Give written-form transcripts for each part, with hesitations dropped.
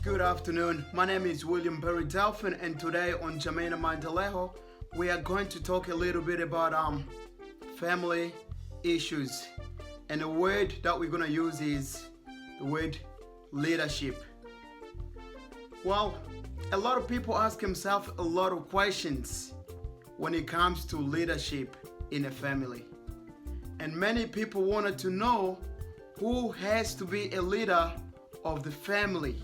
Good afternoon. My name is William Perry Delphin, and today on Jamena Mandalejo, we are going to talk a little bit about family issues. And the word that we're going to use is the word leadership. Well, a lot of people ask themselves a lot of questions when it comes to leadership in a family. And many people wanted to know who has to be a leader of the family.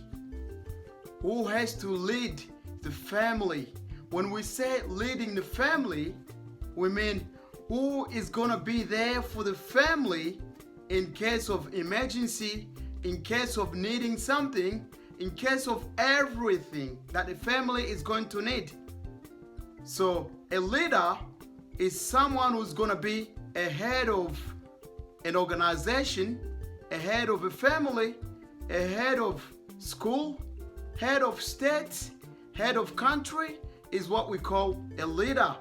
Who has to lead the family? When we say leading the family, we mean who is going to be there for the family in case of emergency, in case of needing something, in case of everything that the family is going to need. So a leader is someone who's going to be a head of an organization, a head of a family, a head of school, head of state, head of country is what we call a leader.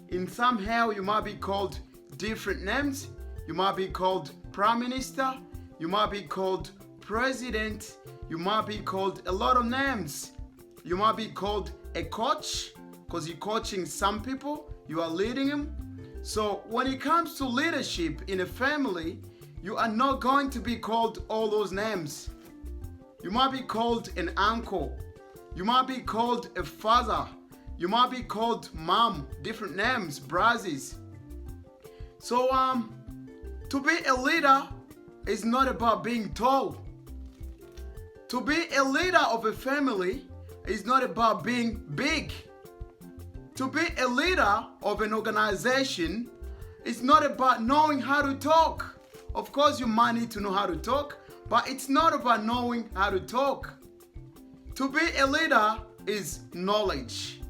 In somehow you might be called different names. You might be called prime minister. You might be called president. You might be called a lot of names. You might be called a coach because you're coaching some people. You are leading them. So when it comes to leadership in a family, you are not going to be called all those names. You might be called an uncle. You might be called a father. You might be called mom, different names, brothers. So to be a leader is not about being tall. To be a leader of a family is not about being big. To be a leader of an organization is not about knowing how to talk. Of course, you might need to know how to talk, but it's not about knowing how to talk. To be a leader is knowledge.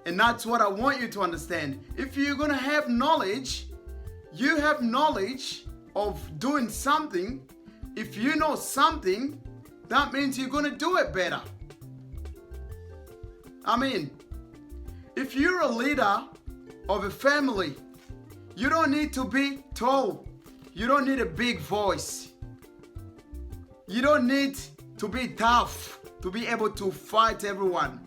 And that's what I want you to understand. If you're going to have knowledge, you have knowledge of doing something. If you know something, that means you're going to do it better. I mean, if you're a leader of a family, you don't need to be tall. You don't need a big voice. You don't need to be tough to be able to fight everyone.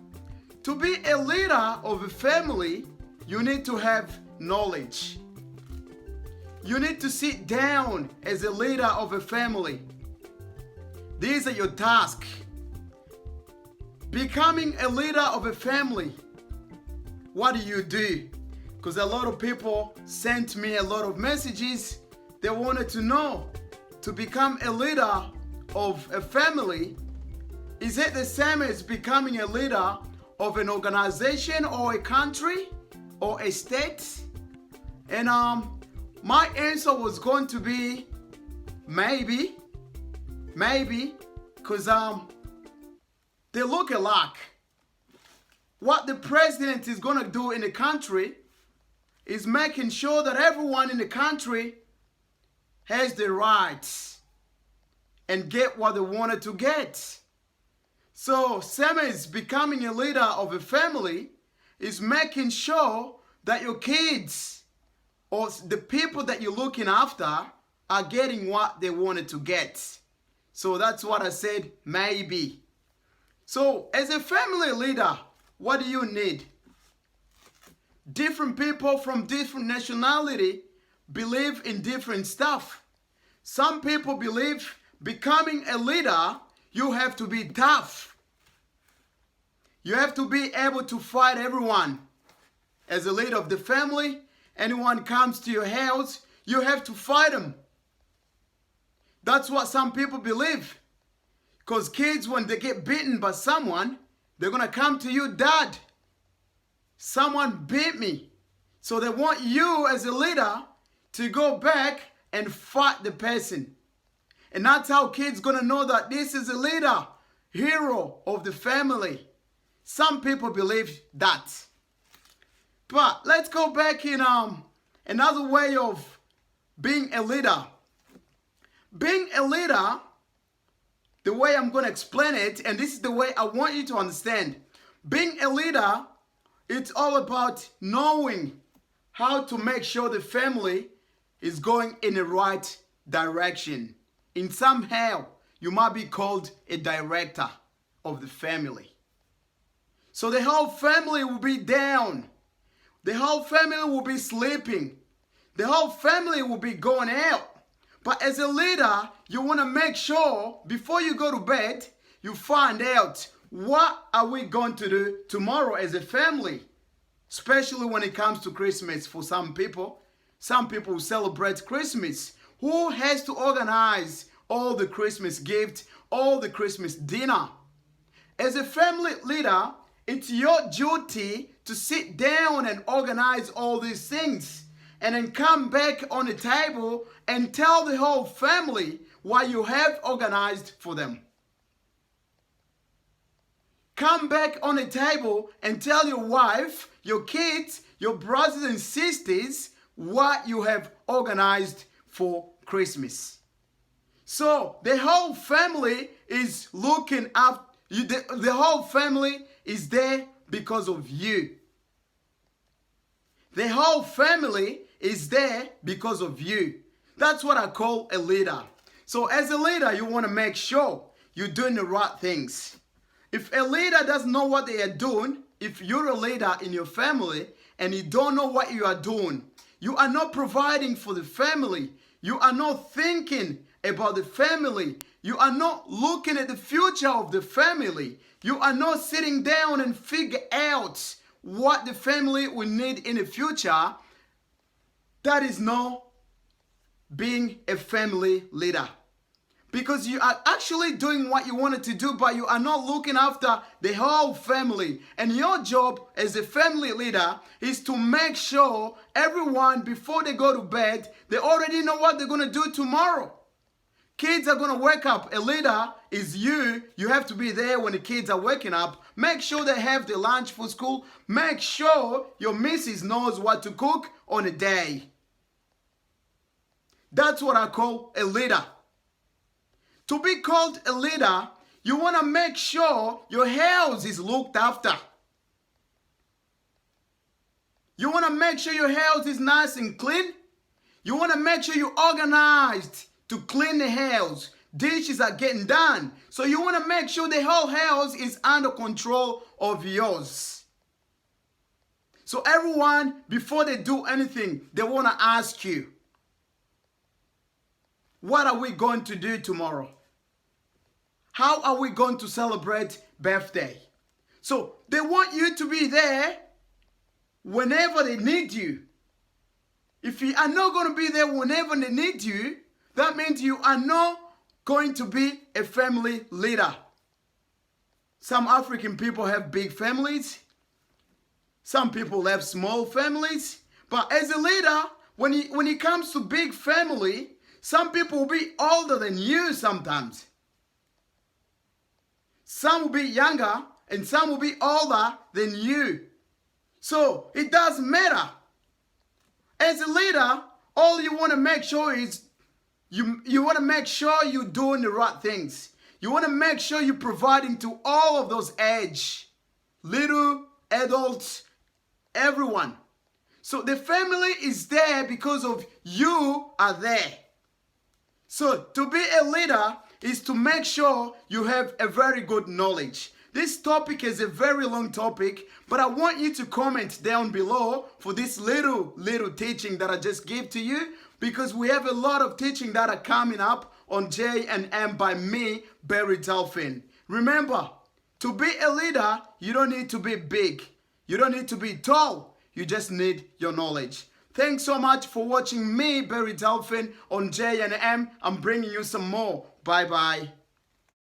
To be a leader of a family, you need to have knowledge. You need to sit down as a leader of a family. These are your tasks. Becoming a leader of a family, what do? Because a lot of people sent me a lot of messages. They wanted to know, to become a leader of a family, is it the same as becoming a leader of an organization or a country or a state? And my answer was going to be maybe, because they look alike. What the president is going to do in the country is making sure that everyone in the country has the rights and get what they wanted to get. So same as becoming a leader of a family is making sure that your kids or the people that you're looking after are getting what they wanted to get. So that's what I said, maybe. So as a family leader, what do you need? Different people from different nationality believe in different stuff. Some people believe becoming a leader, you have to be tough. You have to be able to fight everyone. As a leader of the family, anyone comes to your house, you have to fight them. That's what some people believe. Because kids, when they get beaten by someone, they're going to come to you, Dad, someone beat me. So they want you as a leader to go back and fight the person. And that's how kids going to know that this is a leader, hero of the family. Some people believe that. But let's go back in another way of being a leader. Being a leader, the way I'm going to explain it, and this is the way I want you to understand. Being a leader, it's all about knowing how to make sure the family is going in the right direction. In somehow, you might be called a director of the family. So the whole family will be down. The whole family will be sleeping. The whole family will be going out. But as a leader, you want to make sure before you go to bed, you find out what are we going to do tomorrow as a family. Especially when it comes to Christmas for some people. Some people celebrate Christmas. Who has to organize all the Christmas gifts, all the Christmas dinner? As a family leader, it's your duty to sit down and organize all these things and then come back on the table and tell the whole family what you have organized for them. Come back on the table and tell your wife, your kids, your brothers and sisters what you have organized for Christmas. So the whole family is looking up. The whole family is there because of you. The whole family is there because of you. That's what I call a leader. So as a leader, you want to make sure you're doing the right things. If a leader doesn't know what they are doing, if you're a leader in your family and you don't know what you are doing, you are not providing for the family. You are not thinking about the family. You are not looking at the future of the family. You are not sitting down and figure out what the family will need in the future. That is not being a family leader. Because you are actually doing what you wanted to do, but you are not looking after the whole family. And your job as a family leader is to make sure everyone, before they go to bed, they already know what they're going to do tomorrow. Kids are going to wake up. A leader is you. You have to be there when the kids are waking up. Make sure they have the lunch for school. Make sure your missus knows what to cook on a day. That's what I call a leader. To be called a leader, you want to make sure your house is looked after. You want to make sure your house is nice and clean. You want to make sure you're organized to clean the house. Dishes are getting done. So you want to make sure the whole house is under control of yours. So everyone, before they do anything, they want to ask you, what are we going to do tomorrow? How are we going to celebrate birthday? So they want you to be there whenever they need you. If you are not going to be there whenever they need you, that means you are not going to be a family leader. Some African people have big families. Some people have small families. But as a leader, when it comes to big family, some people will be older than you sometimes. Some will be younger and some will be older than you. So it doesn't matter. As a leader, all you want to make sure is you want to make sure you're doing the right things. You want to make sure you're providing to all of those age, little, adults, everyone. So the family is there because of you are there. So to be a leader is to make sure you have a very good knowledge. This topic is a very long topic, but I want you to comment down below for this little teaching that I just gave to you, because we have a lot of teaching that are coming up on J&M by me, Barry Dolphin. Remember, to be a leader, you don't need to be big. You don't need to be tall. You just need your knowledge. Thanks so much for watching me, Barry Dolphin, on J&M. I'm bringing you some more. Bye-bye.